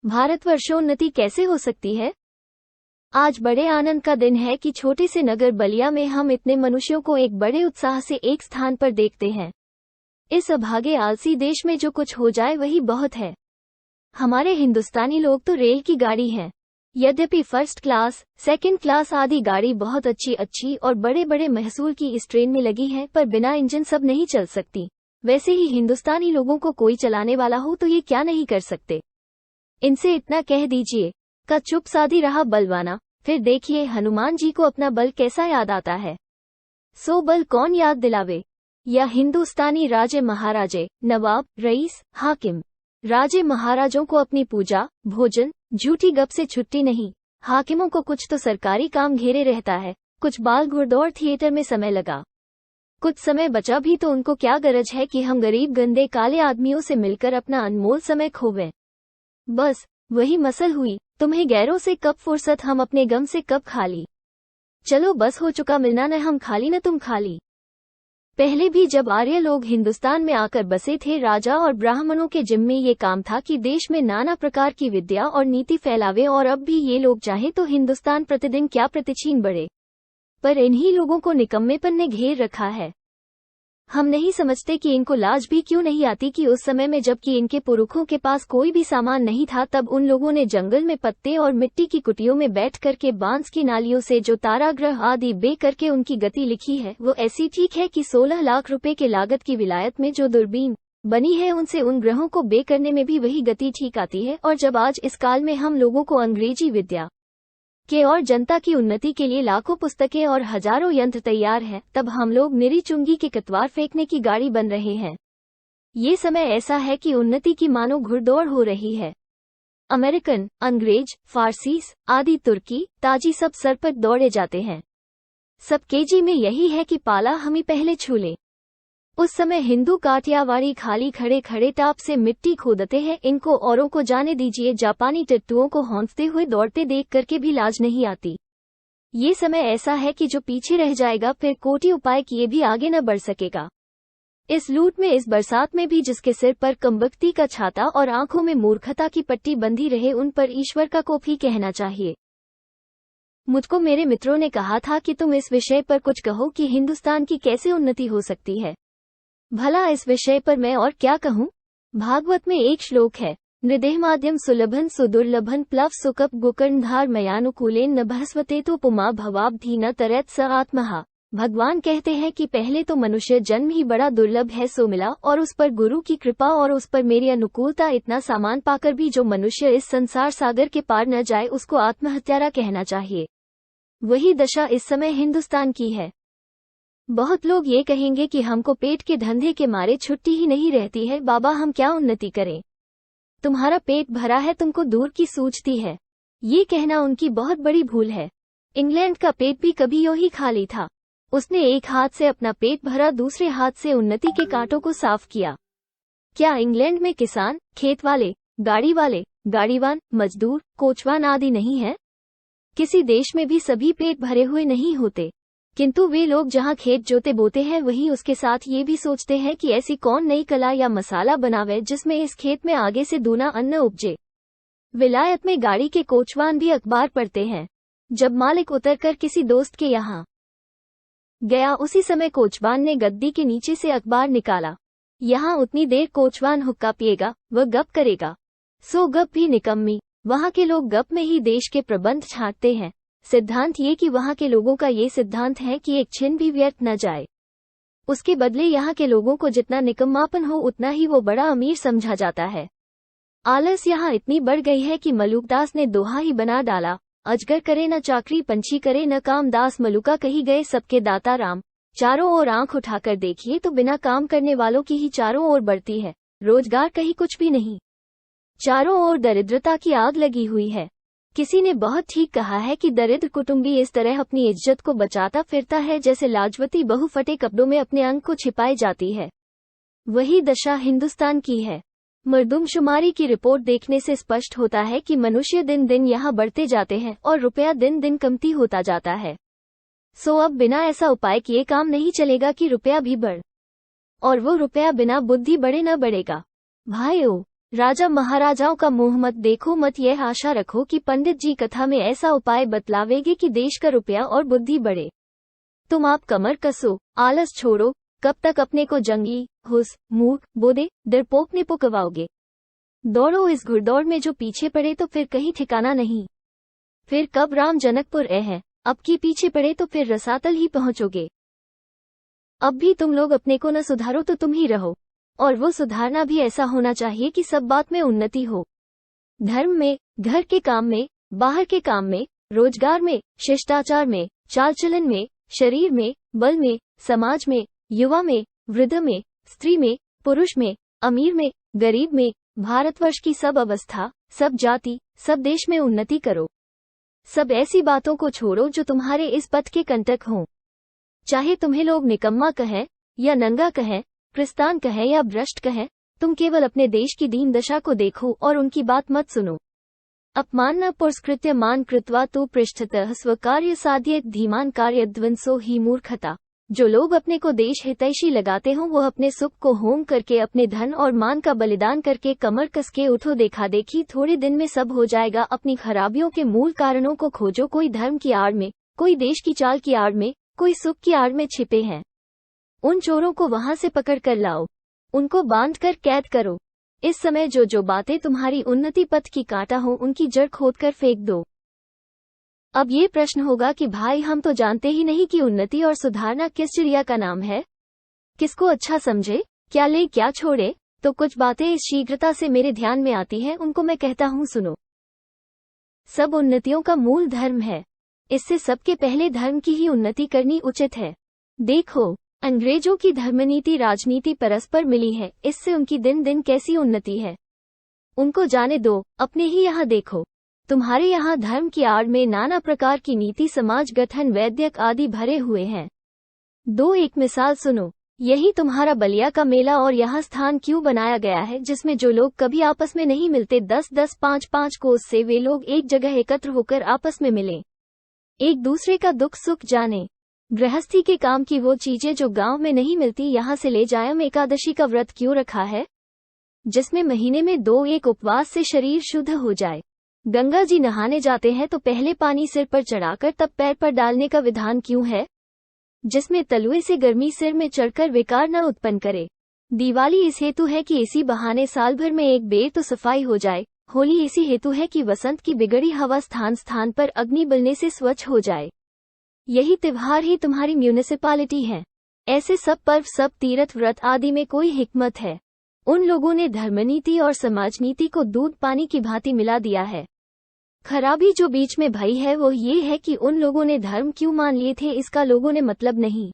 भारतवर्षोन्नति कैसे हो सकती है? आज बड़े आनंद का दिन है कि छोटे से नगर बलिया में हम इतने मनुष्यों को एक बड़े उत्साह से एक स्थान पर देखते हैं। इस अभागे आलसी देश में जो कुछ हो जाए वही बहुत है। हमारे हिंदुस्तानी लोग तो रेल की गाड़ी हैं। यद्यपि फर्स्ट क्लास, सेकंड क्लास आदि गाड़ी बहुत अच्छी और बड़े बड़े महसूल की इस ट्रेन में लगी है, पर बिना इंजन सब नहीं चल सकती। वैसे ही हिंदुस्तानी लोगों को कोई चलाने वाला हो तो ये क्या नहीं कर सकते। इनसे इतना कह दीजिए का चुप साधी रहा बलवाना। फिर देखिए हनुमान जी को अपना बल कैसा याद आता है। सो बल कौन याद दिलावे। या हिंदुस्तानी राजे महाराजे, नवाब, रईस, हाकिम। राजे महाराजों को अपनी पूजा, भोजन, झूठी गप से छुट्टी नहीं। हाकिमों को कुछ तो सरकारी काम घेरे रहता है, कुछ बाल घुड़दौड़ थिएटर में समय लगा। कुछ समय बचा भी तो उनको क्या गरज है कि हम गरीब गंदे काले आदमियों से मिलकर अपना अनमोल समय खोवें। बस वही मसल हुई, तुम्हें गैरों से कब फुर्सत, हम अपने गम से कब खाली। चलो बस हो चुका मिलना, न हम खाली न तुम खाली। पहले भी जब आर्य लोग हिंदुस्तान में आकर बसे थे, राजा और ब्राह्मणों के जिम्मे ये काम था कि देश में नाना प्रकार की विद्या और नीति फैलावे, और अब भी ये लोग चाहे तो हिंदुस्तान प्रतिदिन क्या प्रतिछीन बढ़े, पर इन्हीं लोगों को निकम्मेपन ने घेर रखा है। हम नहीं समझते कि इनको लाज भी क्यों नहीं आती कि उस समय में जबकि इनके पुरखों के पास कोई भी सामान नहीं था, तब उन लोगों ने जंगल में पत्ते और मिट्टी की कुटियों में बैठ करके बांस की नालियों से जो ताराग्रह आदि बे करके उनकी गति लिखी है, वो ऐसी ठीक है कि 16 लाख रुपए के लागत की विलायत में जो दूरबीन बनी है उनसे उन ग्रहों को बे करने में भी वही गति ठीक आती है। और जब आज इस काल में हम लोगों को अंग्रेजी विद्या के और जनता की उन्नति के लिए लाखों पुस्तकें और हजारों यंत्र तैयार हैं, तब हम लोग निरी चुंगी के कतवार फेंकने की गाड़ी बन रहे हैं। ये समय ऐसा है कि उन्नति की मानो घुड़दौड़ हो रही है। अमेरिकन, अंग्रेज, फारसीस आदि तुर्की, ताजी सब सर पर दौड़े जाते हैं। सब केजी में यही है कि पाला हम ही पहले छू लें। उस समय हिंदू काठियावाड़ी खाली खड़े खड़े टाप से मिट्टी खोदते हैं। इनको औरों को जाने दीजिए, जापानी टट्टुओं को हौंसते हुए दौड़ते देख करके भी लाज नहीं आती। ये समय ऐसा है कि जो पीछे रह जाएगा फिर कोटि उपाय किए भी आगे न बढ़ सकेगा। इस लूट में, इस बरसात में भी जिसके सिर पर कमबख्ती का छाता और आंखों में मूर्खता की पट्टी बंधी रहे, उन पर ईश्वर का कोप ही कहना चाहिए। मुझको मेरे मित्रों ने कहा था कि तुम इस विषय पर कुछ कहो कि हिंदुस्तान की कैसे उन्नति हो सकती है। भला इस विषय पर मैं और क्या कहूँ। भागवत में एक श्लोक है, नृदेह माध्यम सुलभन सुदुर्लभन प्लव सुकप गुकर्णधार मयानुकूलेन नभस्वते तो पुमा भवाब्धि न तरैत स आत्महा। भगवान कहते हैं कि पहले तो मनुष्य जन्म ही बड़ा दुर्लभ है, सो मिला, और उस पर गुरु की कृपा और उस पर मेरी अनुकूलता, इतना सामान पाकर भी जो मनुष्य इस संसार सागर के पार न जाए उसको आत्महत्यारा कहना चाहिए। वही दशा इस समय हिंदुस्तान की है। बहुत लोग ये कहेंगे कि हमको पेट के धंधे के मारे छुट्टी ही नहीं रहती है, बाबा हम क्या उन्नति करें। तुम्हारा पेट भरा है, तुमको दूर की सूझती है। ये कहना उनकी बहुत बड़ी भूल है। इंग्लैंड का पेट भी कभी यूं ही खाली था। उसने एक हाथ से अपना पेट भरा, दूसरे हाथ से उन्नति के कांटों को साफ किया। क्या इंग्लैंड में किसान, खेत वाले, गाड़ी वाले, गाड़ीवान, मजदूर, कोचवान आदि नहीं है? किसी देश में भी सभी पेट भरे हुए नहीं होते, किंतु वे लोग जहाँ खेत जोते बोते हैं वहीं उसके साथ ये भी सोचते हैं कि ऐसी कौन नई कला या मसाला बनावे जिसमें इस खेत में आगे से दूना अन्न उपजे। विलायत में गाड़ी के कोचवान भी अखबार पढ़ते हैं। जब मालिक उतरकर किसी दोस्त के यहाँ गया, उसी समय कोचवान ने गद्दी के नीचे से अखबार निकाला। यहाँ उतनी देर कोचवान हुक्का पिएगा, वह गप करेगा। सो गप भी निकम्मी। वहाँ के लोग गप में ही देश के प्रबंध छांटते हैं। सिद्धांत ये कि वहाँ के लोगों का ये सिद्धांत है कि एक छिन भी व्यर्थ न जाए। उसके बदले यहाँ के लोगों को जितना निकम्मापन हो उतना ही वो बड़ा अमीर समझा जाता है। आलस यहाँ इतनी बढ़ गई है कि मलूकदास ने दोहा ही बना डाला, अजगर करे न चाकरी, पंछी करे न काम, दास मलुका कही गए सबके दाता राम। चारों ओर आंख उठाकर देखिए तो बिना काम करने वालों की ही चारों ओर बढ़ती है, रोजगार कहीं कुछ भी नहीं। चारों ओर दरिद्रता की आग लगी हुई है। किसी ने बहुत ठीक कहा है कि दरिद्र कुटुंबी इस तरह अपनी इज्जत को बचाता फिरता है जैसे लाजवती बहू फटे कपड़ों में अपने अंग को छिपाए जाती है। वही दशा हिंदुस्तान की है। मरदमशुमारी की रिपोर्ट देखने से स्पष्ट होता है कि मनुष्य दिन दिन यहाँ बढ़ते जाते हैं और रुपया दिन दिन कमती होता जाता है। सो अब बिना ऐसा उपाय किए काम नहीं चलेगा कि रुपया भी बढ़, और वो रुपया बिना बुद्धि बढ़े न बढ़ेगा। भाइयों, राजा महाराजाओं का मुंह मत देखो, मत यह आशा रखो कि पंडित जी कथा में ऐसा उपाय बतलावेंगे कि देश का रुपया और बुद्धि बढ़े। तुम आप कमर कसो, आलस छोड़ो, कब तक अपने को जंगली, हुस, मूर्ख, बोधे, डरपोक ने पुकवाओगे। दौड़ो इस घुड़दौड़ में, जो पीछे पड़े तो फिर कहीं ठिकाना नहीं। फिर कब राम जनकपुर है, अब की पीछे पड़े तो फिर रसातल ही पहुंचोगे। अब भी तुम लोग अपने को न सुधारो तो तुम ही रहो, और वो सुधारना भी ऐसा होना चाहिए कि सब बात में उन्नति हो। धर्म में, घर के काम में, बाहर के काम में, रोजगार में, शिष्टाचार में, चाल चलन में, शरीर में, बल में, समाज में, युवा में, वृद्ध में, स्त्री में, पुरुष में, अमीर में, गरीब में, भारतवर्ष की सब अवस्था, सब जाति, सब देश में उन्नति करो। सब ऐसी बातों को छोड़ो जो तुम्हारे इस पथ के कंटक हों। चाहे तुम्हें लोग निकम्मा कहें या नंगा कहें, प्रस्तान कहें या भ्रष्ट कहें, तुम केवल अपने देश की दीन दशा को देखो और उनकी बात मत सुनो। अपमान न पुरस्कृत्य मान कृत्वा तो पृष्ठतः स्वकार्य साध्येत धीमान कार्य ध्वंसो ही मूर्खता। जो लोग अपने को देश हितैषी लगाते हों, वो अपने सुख को होम करके, अपने धन और मान का बलिदान करके कमर कस के उठो। देखा देखी थोड़े दिन में सब हो जाएगा। अपनी खराबियों के मूल कारणों को खोजो। कोई धर्म की आड़ में, कोई देश की चाल की आड़ में, कोई सुख की आड़ में छिपे हैं। उन चोरों को वहां से पकड़ कर लाओ, उनको बांध कर कैद करो। इस समय जो बातें तुम्हारी उन्नति पथ की कांटा हो, उनकी जड़ खोद कर फेंक दो। अब ये प्रश्न होगा कि भाई, हम तो जानते ही नहीं कि उन्नति और सुधारना किस चिड़िया का नाम है। किसको अच्छा समझे, क्या ले क्या छोड़े। तो कुछ बातें इस शीघ्रता से मेरे ध्यान में आती हैं, उनको मैं कहता हूँ, सुनो। सब उन्नतियों का मूल धर्म है। इससे सबके पहले धर्म की ही उन्नति करनी उचित है। देखो, अंग्रेजों की धर्मनीति राजनीति परस्पर मिली है, इससे उनकी दिन दिन कैसी उन्नति है। उनको जाने दो, अपने ही यहाँ देखो। तुम्हारे यहाँ धर्म की आड़ में नाना प्रकार की नीति, समाज गठन, वैद्यक आदि भरे हुए हैं। एक मिसाल सुनो। यही तुम्हारा बलिया का मेला, और यहाँ स्थान क्यों बनाया गया है जिसमें जो लोग कभी आपस में नहीं मिलते, 10-10, 5-5 कोस से वे लोग एक जगह एकत्र होकर आपस में मिलें, एक दूसरे का दुख सुख जाने। गृहस्थी के काम की वो चीजें जो गांव में नहीं मिलती, यहाँ से ले जाएं। एकादशी का व्रत क्यों रखा है, जिसमें महीने में 2-1 उपवास से शरीर शुद्ध हो जाए। गंगा जी नहाने जाते हैं तो पहले पानी सिर पर चढ़ाकर तब पैर पर डालने का विधान क्यों है, जिसमें तलुए से गर्मी सिर में चढ़कर विकार न उत्पन्न करे। दिवाली इस हेतु है कि इसी बहाने साल भर में एक बेर तो सफाई हो जाए। होली इसी हेतु है कि वसंत की बिगड़ी हवा स्थान स्थान पर अग्नि बलने से स्वच्छ हो जाए। यही त्योहार ही तुम्हारी म्यूनिसिपालिटी है। ऐसे सब पर्व, सब तीर्थ व्रत आदि में कोई हिकमत है। उन लोगों ने धर्मनीति और समाजनीति को दूध पानी की भांति मिला दिया है। खराबी जो बीच में भई है वो ये है कि उन लोगों ने धर्म क्यों मान लिए थे, इसका लोगों ने मतलब नहीं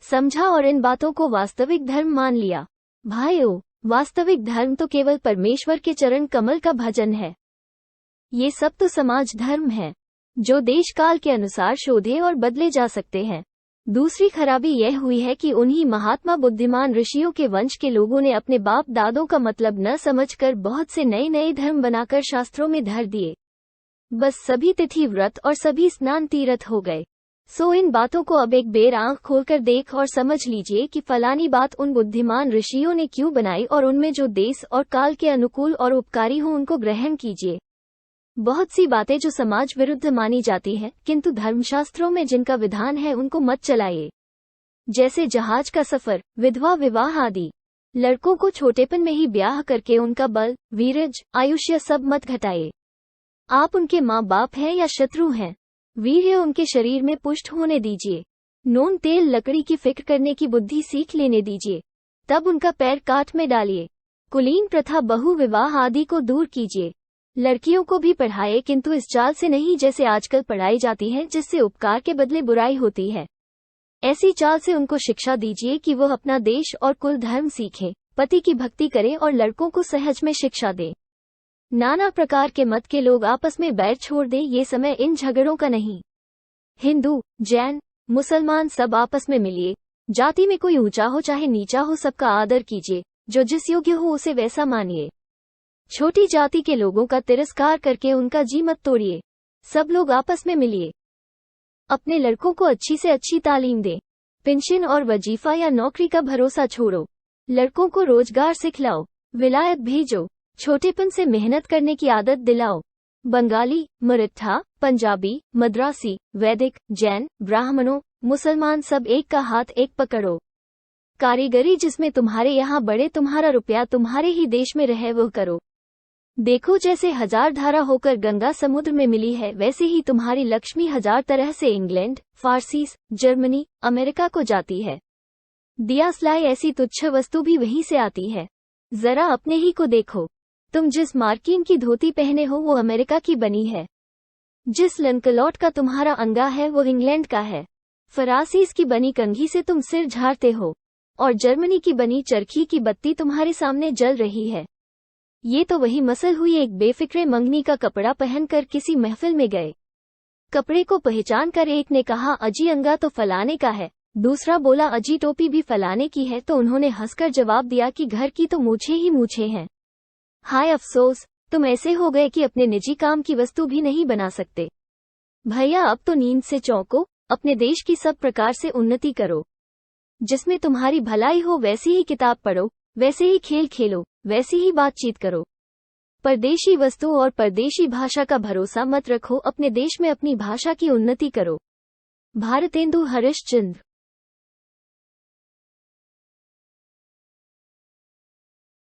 समझा और इन बातों को वास्तविक धर्म मान लिया। भाइयों, वास्तविक धर्म तो केवल परमेश्वर के चरण कमल का भजन है। ये सब तो समाज धर्म है, जो देश काल के अनुसार शोधे और बदले जा सकते हैं। दूसरी खराबी यह हुई है कि उन्हीं महात्मा बुद्धिमान ऋषियों के वंश के लोगों ने अपने बाप दादों का मतलब न समझकर बहुत से नए नए धर्म बनाकर शास्त्रों में धर दिए। बस सभी तिथि व्रत और सभी स्नान तीर्थ हो गए। सो इन बातों को अब एक बेर आंख खोलकर देख और समझ लीजिए कि फलानी बात उन बुद्धिमान ऋषियों ने क्यों बनाई, और उनमें जो देश और काल के अनुकूल और उपकारी हो उनको ग्रहण कीजिए। बहुत सी बातें जो समाज विरुद्ध मानी जाती हैं, किंतु धर्मशास्त्रों में जिनका विधान है उनको मत चलाइए। जैसे जहाज का सफर, विधवा विवाह आदि। लड़कों को छोटेपन में ही ब्याह करके उनका बल, वीरज, आयुष्य सब मत घटाइए। आप उनके माँ बाप हैं या शत्रु हैं, वीर्य उनके शरीर में पुष्ट होने दीजिए। नून तेल लकड़ी की फिक्र करने की बुद्धि सीख लेने दीजिए, तब उनका पैर काट में डालिए। कुलीन प्रथा, बहु विवाह आदि को दूर कीजिए। लड़कियों को भी पढ़ाए, किंतु इस चाल से नहीं जैसे आजकल पढ़ाई जाती है, जिससे उपकार के बदले बुराई होती है। ऐसी चाल से उनको शिक्षा दीजिए कि वो अपना देश और कुल धर्म सीखें, पति की भक्ति करें और लड़कों को सहज में शिक्षा दें। नाना प्रकार के मत के लोग आपस में बैर छोड़ दें, ये समय इन झगड़ों का नहीं। हिंदू, जैन, मुसलमान सब आपस में मिलिए। जाति में कोई ऊंचा हो चाहे नीचा हो, सबका आदर कीजिए। जो जिस योग्य हो उसे वैसा मानिए। छोटी जाति के लोगों का तिरस्कार करके उनका जी मत तोड़िए। सब लोग आपस में मिलिए। अपने लड़कों को अच्छी से अच्छी तालीम दें। पेंशन और वजीफा या नौकरी का भरोसा छोड़ो। लड़कों को रोजगार सिखलाओ, विलायत भेजो, छोटेपन से मेहनत करने की आदत दिलाओ। बंगाली, मराठा, पंजाबी, मद्रासी, वैदिक, जैन, ब्राह्मणों, मुसलमान सब एक का हाथ एक पकड़ो। कारीगरी जिसमें तुम्हारे यहाँ बड़े तुम्हारा रुपया तुम्हारे ही देश में रहे वो करो। देखो जैसे हजार धारा होकर गंगा समुद्र में मिली है वैसे ही तुम्हारी लक्ष्मी हजार तरह से इंग्लैंड, फारसीस, जर्मनी, अमेरिका को जाती है। दिया स्लाई ऐसी तुच्छ वस्तु भी वहीं से आती है। जरा अपने ही को देखो, तुम जिस मार्किन की धोती पहने हो वो अमेरिका की बनी है। जिस लनकलॉट का तुम्हारा अंगा है वो इंग्लैंड का है। फरासीस की बनी कंघी से तुम सिर झाड़ते हो और जर्मनी की बनी चरखी की बत्ती तुम्हारे सामने जल रही है। ये तो वही मसल हुई एक बेफिक्रे मंगनी का कपड़ा पहनकर किसी महफिल में गए। कपड़े को पहचान कर एक ने कहा अजी अंगा तो फलाने का है, दूसरा बोला अजी टोपी भी फलाने की है, तो उन्होंने हंसकर जवाब दिया कि घर की तो मूछें ही मूछें हैं। हाय अफसोस, तुम ऐसे हो गए कि अपने निजी काम की वस्तु भी नहीं बना सकते। भैया अब तो नींद से चौंको, अपने देश की सब प्रकार से उन्नति करो। जिसमें तुम्हारी भलाई हो वैसी ही किताब पढ़ो, वैसे ही खेल खेलो, वैसी ही बातचीत करो। परदेशी वस्तु और परदेशी भाषा का भरोसा मत रखो, अपने देश में अपनी भाषा की उन्नति करो। भारतेंदु हरिश्चंद्र।